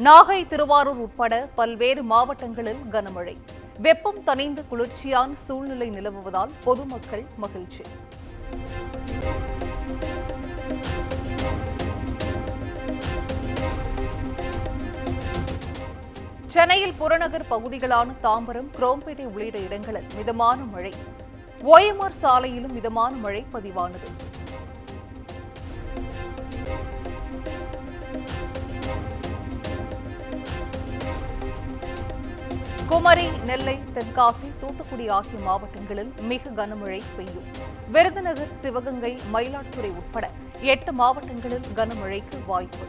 நாகை, திருவாரூர் உட்பட பல்வேறு மாவட்டங்களில் கனமழை. வெப்பம் தணிந்து குளிர்ச்சியான சூழ்நிலை நிலவுவதால் பொதுமக்கள் மகிழ்ச்சி. சென்னையில் புறநகர் பகுதிகளான தாம்பரம், குரோம்பேட்டை உள்ளிட்ட இடங்களில் மிதமான மழை. OMR சாலையிலும் மிதமான மழை பதிவானது. குமரி, நெல்லை, தென்காசி, தூத்துக்குடி ஆகிய மாவட்டங்களில் மிக கனமழை பெய்யும். விருதுநகர், சிவகங்கை, மயிலாடுதுறை உட்பட 8 மாவட்டங்களில் கனமழைக்கு வாய்ப்பு.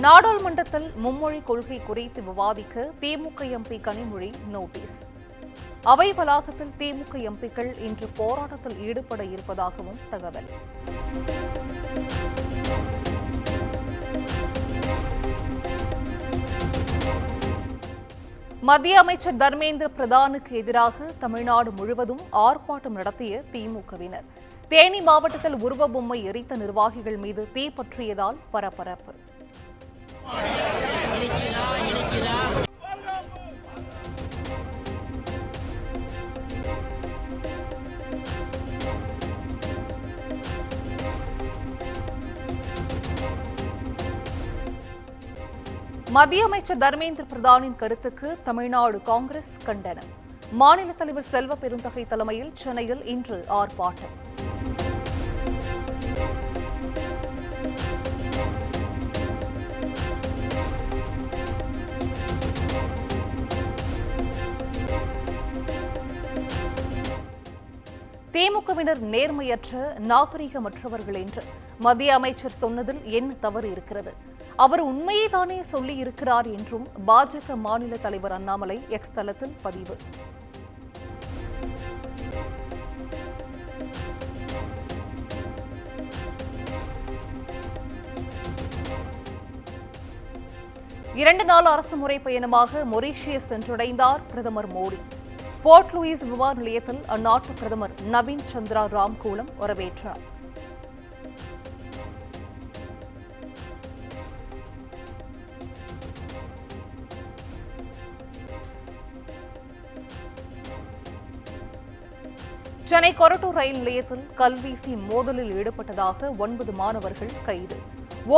நாடாளுமன்றத்தில் மும்மொழி கொள்கை குறித்து விவாதிக்க திமுக MP கனிமொழி நோட்டீஸ். அவை வளாகத்தில் திமுக MPக்கள் இன்று போராட்டத்தில் ஈடுபட இருப்பதாகவும் தகவல். மத்திய அமைச்சர் தர்மேந்திர பிரதானுக்கு எதிராக தமிழ்நாடு முழுவதும் ஆர்ப்பாட்டம் நடத்திய திமுகவினர். தேனி மாவட்டத்தில் உருவ பொம்மை எரித்த நிர்வாகிகள் மீது தீ பற்றியதால் பரபரப்பு. மத்திய அமைச்சர் தர்மேந்திர பிரதானின் கருத்துக்கு தமிழ்நாடு காங்கிரஸ் கண்டனம். மாநில தலைவர் செல்வ பெருந்தகை தலைமையில் சென்னையில் இன்று ஆர்ப்பாட்டம். திமுகவினர் நேர்மையற்ற, நாகரிகமற்றவர்கள் என்று மத்திய அமைச்சர் சொன்னதில் என்ன தவறு இருக்கிறது? அவர் உண்மையை தானே சொல்லி இருக்கிறார் என்றும் பாஜக மாநில தலைவர் அண்ணாமலை எக்ஸ் தளத்தில் பதிவு. இரண்டு நாள் அரசுமுறை பயணமாக மொரீஷியஸ் சென்றடைந்தார் பிரதமர் மோடி. போர்ட் லூயிஸ் விமான நிலையத்தில் அந்நாட்டு பிரதமர் நவீன் சந்திரா ராம்கூலம் வரவேற்றார். சென்னை கொரட்டூர் ரயில் நிலையத்தில் கல்வீசி மோதலில் ஈடுபட்டதாக 9 மாணவர்கள் கைது.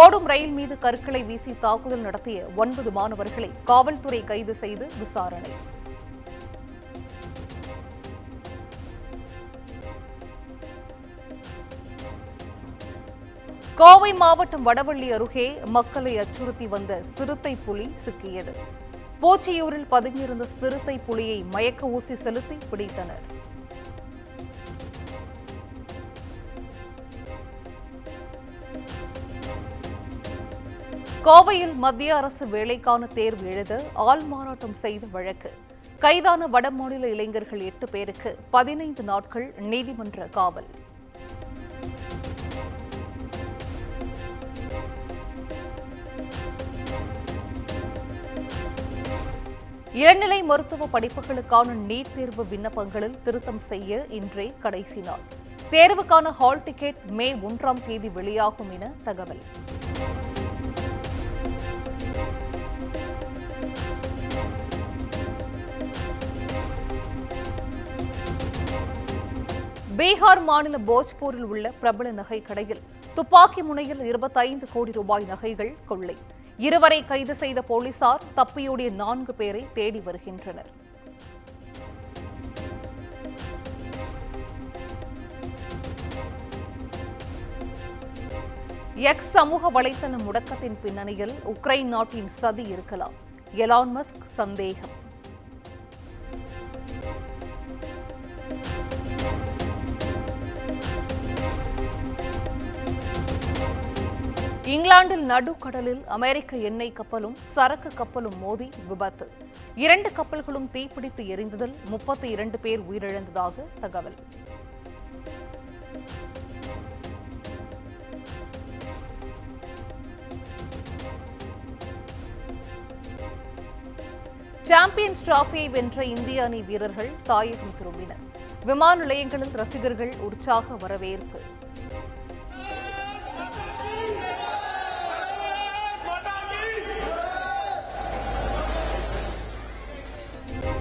ஓடும் ரயில் மீது கற்களை வீசி தாக்குதல் நடத்திய 9 மாணவர்களை காவல்துறை கைது செய்து விசாரணை. கோவை மாவட்டம் வடவள்ளி அருகே மக்களை அச்சுறுத்தி வந்த சிறுத்தை புலி சிக்கியது. போச்சியூரில் பதுங்கியிருந்த சிறுத்தை புலியை மயக்க ஊசி செலுத்தி பிடித்தனர். கோவையில் மத்திய அரசு வேலைக்கான தேர்வு எழுத ஆள்மாறாட்டம் செய்த வழக்கு. கைதான வடமாநில இளைஞர்கள் 8 பேருக்கு 15 நாட்கள் நீதிமன்ற காவல். இளநிலை மருத்துவ படிப்புகளுக்கான நீட் தேர்வு விண்ணப்பங்களில் திருத்தம் செய்ய இன்றே கடைசி நாள். தேர்வுக்கான ஹால் டிக்கெட் மே 1ஆம் தேதி வெளியாகும் என தகவல். பீகார் மாநில போஜ்பூரில் உள்ள பிரபல நகை கடையில் துப்பாக்கி முனையில் 25 கோடி ரூபாய் நகைகள் கொள்ளை. 2 கைது செய்த போலீசார் தப்பியோடிய 4 பேரை தேடி வருகின்றனர். எக்ஸ் சமூக வலைதள முடக்கத்தின் பின்னணியில் உக்ரைன் நாட்டின் சதி இருக்கலாம். எலான் மஸ்க் சந்தேகம். இங்கிலாந்தில் நடுக்கடலில் அமெரிக்க எண்ணெய் கப்பலும் சரக்கு கப்பலும் மோதி விபத்து. 2 கப்பல்களும் தீப்பிடித்து எரிந்ததில் 32 பேர் உயிரிழந்ததாக தகவல். சாம்பியன்ஸ் டிராபியை வென்ற இந்திய அணி வீரர்கள் தாயகம் திரும்பினர். விமான நிலையங்களில் ரசிகர்கள் உற்சாக வரவேற்பு.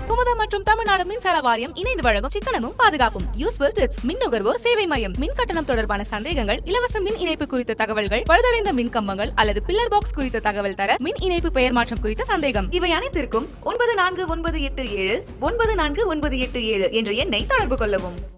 குமுதம் மற்றும் தமிழ்நாடு மின்சார வாரியம் இணைந்து வழங்கும் சிக்கனமும் பாதுகாப்பும் யூஸ்ஃபுல் டிப்ஸ். மின் நுகர்வோர் சேவை மையம். மின் கட்டணம் தொடர்பான சந்தேகங்கள், இலவச மின் இணைப்பு குறித்த தகவல்கள், பழுதடைந்த மின் கம்பங்கள் அல்லது பில்லர் பாக்ஸ் குறித்த தகவல் தர, மின் இணைப்பு பெயர் மாற்றம் குறித்த சந்தேகம், இவை அனைத்திற்கும் 9497 9497 என்ற எண்ணை தொடர்பு கொள்ளவும்.